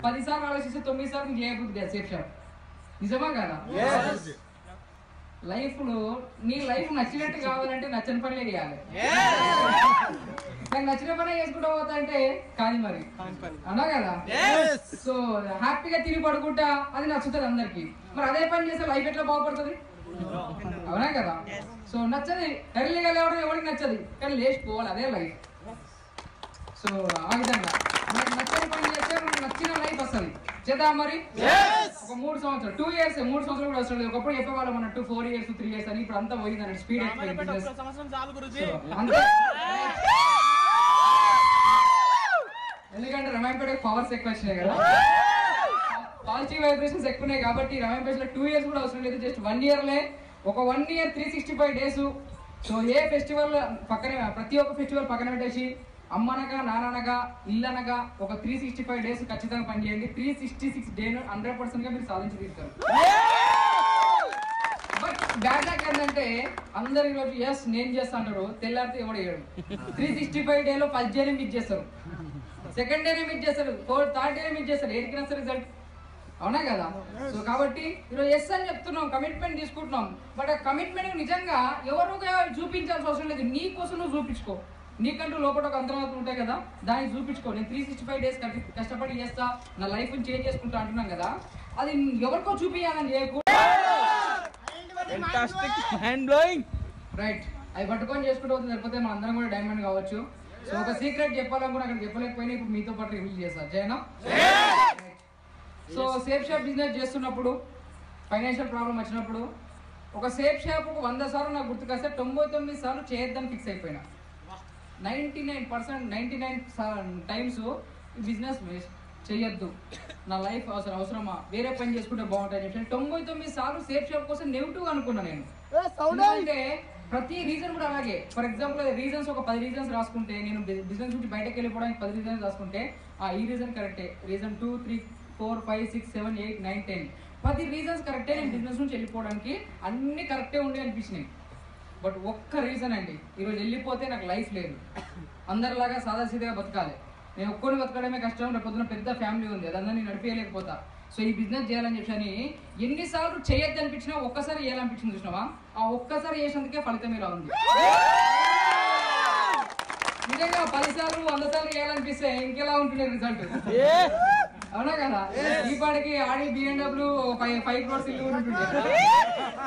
10 సార్లు ఆలోచిస్తే 9 సార్లు చేయబుద్ది కదా సేఫ్ షాప్. నిజమా కదా? లైఫ్ లో నీ లైఫ్ నచ్చినట్టు కావాలంటే నచ్చని పనులే చేయాలి. నాకు నచ్చిన పని చేసుకుంటా పోతా అంటే కాదు మరి, అన్నా కదా? సో హ్యాపీగా తిరిగి పడుకుంటా అది నచ్చుతుంది అందరికి. మరి అదే పని చేస్తే లైఫ్ ఎట్లా బాగుపడుతుంది? అవునా కదా? సో నచ్చది ఎర్లీగా లేవడం ఎవరికి నచ్చది, కానీ లేచిపోవాలి, అదే లైఫ్. సో ఆ విధంగా మనకు నచ్చని పని చేస్తే మనకు నచ్చిన లైఫ్ వస్తుంది. చేద్దాం మరి. ఒక 3 సంవత్సరాలు 2 ఇయర్స్ 3 సంవత్సరాలు కూడా వస్తుంది. ఒకప్పుడు చెప్పేవాళ్ళం అన్నట్టు 4 ఇయర్స్ 3 ఇయర్స్ అని. ఇప్పుడు అంతా పోయింది అన్నట్టు, స్పీడ్ అయిపోయింది. ఎందుకంటే రమాయపేట పవర్స్ ఎక్కువ వచ్చినాయి కదా, పాజిటివ్ వైబ్రేషన్స్ ఎక్కువ ఉన్నాయి కాబట్టి రమాయపేటలో 2 ఇయర్స్ కూడా అవసరం లేదు. జస్ట్ 1 ఇయర్లే, ఒక 1 ఇయర్ 365 డేస్. సో ఏ ఫెస్టివల్ పక్కనే, ప్రతి ఒక్క ఫెస్టివల్ పక్కన పెట్టేసి అమ్మనగా నాన్ననగా ఇల్లనగా ఒక 365 డేస్ ఖచ్చితంగా పనిచేయండి. 366 డేను 100% గా మీరు సాధించి తీస్తారు. బట్ బ్యాడ్ లక్ ఏంటంటే అందరు ఈరోజు ఎస్ నేను చేస్తా అంటారు, తెల్లారితే ఎవడు వేయడు. 365 డేలో ఫస్ట్ డేనే మిస్ చేస్తారు, సెకండ్ డేనే మిస్ చేస్తారు, థర్డ్ డేనే మిస్ చేస్తారు. ఏడికి వస్తారు రిజల్ట్? అవునా కదా? సో కాబట్టి ఈరోజు ఎస్ అని చెప్తున్నాం, కమిట్మెంట్ తీసుకుంటున్నాం. బట్ ఆ కమిట్మెంట్ నిజంగా ఎవరుగా చూపించాల్సిన అవసరం లేదు, నీ కోసం నువ్వు చూపించుకో. నీకంటూ లోపల ఒక అంతర్గతం ఉంటాయి కదా, దాన్ని చూపించుకో. నేను 365 డేస్ కష్టపడి చేస్తా, నా లైఫ్ చేంజ్ చేసుకుంటా అంటున్నాం కదా, అది ఎవరికో చూపించాలని చేయకూడదు. రైట్, అవి పట్టుకొని చేసుకుంటూ పోతే సరిపోతే మన అందరం కూడా డైమండ్ కావచ్చు. సో ఒక సీక్రెట్ చెప్పాలనుకున్నా అక్కడ చెప్పలేకపోయినా ఇప్పుడు మీతో పాటు రివీల్ చేస్తారు. జయనా? సో సేఫ్ షాప్ బిజినెస్ చేస్తున్నప్పుడు ఫైనాన్షియల్ ప్రాబ్లం వచ్చినప్పుడు ఒక సేఫ్ షాప్ 100 సార్లు నాకు గుర్తుకొస్తే 99 సార్లు చేయొద్దని ఫిక్స్ అయిపోయినా. 99 టైమ్స్ బిజినెస్ చేయొద్దు, నా లైఫ్ అవసరమా, వేరే పని చేసుకుంటే బాగుంటుంది చెప్పి 99 సార్లు సేఫ్ షాప్ కోసం నెగిటివ్ అనుకున్నా నేను. ఎందుకంటే ప్రతి రీజన్ కూడా అలాగే. ఫర్ ఎగ్జాంపుల్ రీజన్స్ ఒక 10 రీజన్స్ రాసుకుంటే, నేను బిజినెస్ నుంచి బయటకు వెళ్ళిపోవడానికి 10 రీజన్స్ రాసుకుంటే ఈ రీజన్ కరెక్టే, రీజన్ 2 3 4 5 6 7 8 9 10 10 రీజన్స్ కరెక్టే నేను బిజినెస్ నుంచి వెళ్ళిపోవడానికి. అన్ని కరెక్టే ఉండి అనిపించినాయి. బట్ ఒక్క రీజన్ అండి, ఈరోజు వెళ్ళిపోతే నాకు లైఫ్ లేదు, అందరిలాగా సాదాసీదాగా బతకాలి, నేను ఒక్కడిని బతకడమే కష్టం, రేపు పొద్దున పెద్ద ఫ్యామిలీ ఉంది, అదన్నా నేను నడిపేయలేకపోతా. సో ఈ బిజినెస్ చేయాలని చెప్పని ఎన్నిసార్లు చేయొద్దు అనిపించినా ఒక్కసారి చేయాలనిపించింది చూసినావా, ఆ ఒక్కసారి చేసేందుకే ఫలితం ఇలా ఉంది. నిజంగా 10 సార్లు 100 సార్లు చేయాలనిపిస్తే ఇంకెలా ఉంటుంది రిజల్ట్? అవునా కదా? ఈ పాటికి ఆడి BMW 5 crores ఇల్లు ఉంటుండే.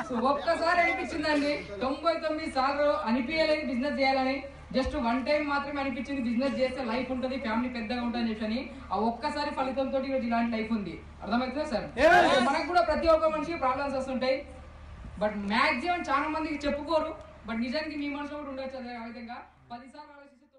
సో ఒక్కసారి అనిపించిందండి, 99 సార్లు అనిపించలేదు బిజినెస్ చేయాలని. జస్ట్ 1 టైం మాత్రమే అనిపించింది బిజినెస్ చేస్తే లైఫ్ ఉంటుంది, ఫ్యామిలీ పెద్దగా ఉంటుంది చెప్పని. ఆ ఒక్కసారి ఫలితంతో ఈరోజు ఇలాంటి లైఫ్ ఉంది. అర్థమవుతుందా సార్? మనకు కూడా ప్రతి ఒక్క మనిషికి ప్రాబ్లమ్స్ వస్తుంటాయి, బట్ మాక్సిమం చాలా మందికి చెప్పుకోరు. బట్ నిజానికి మీ మనసులో కూడా ఉండొచ్చు. అదే విధంగా 10 సార్లు ఆలోచిస్తే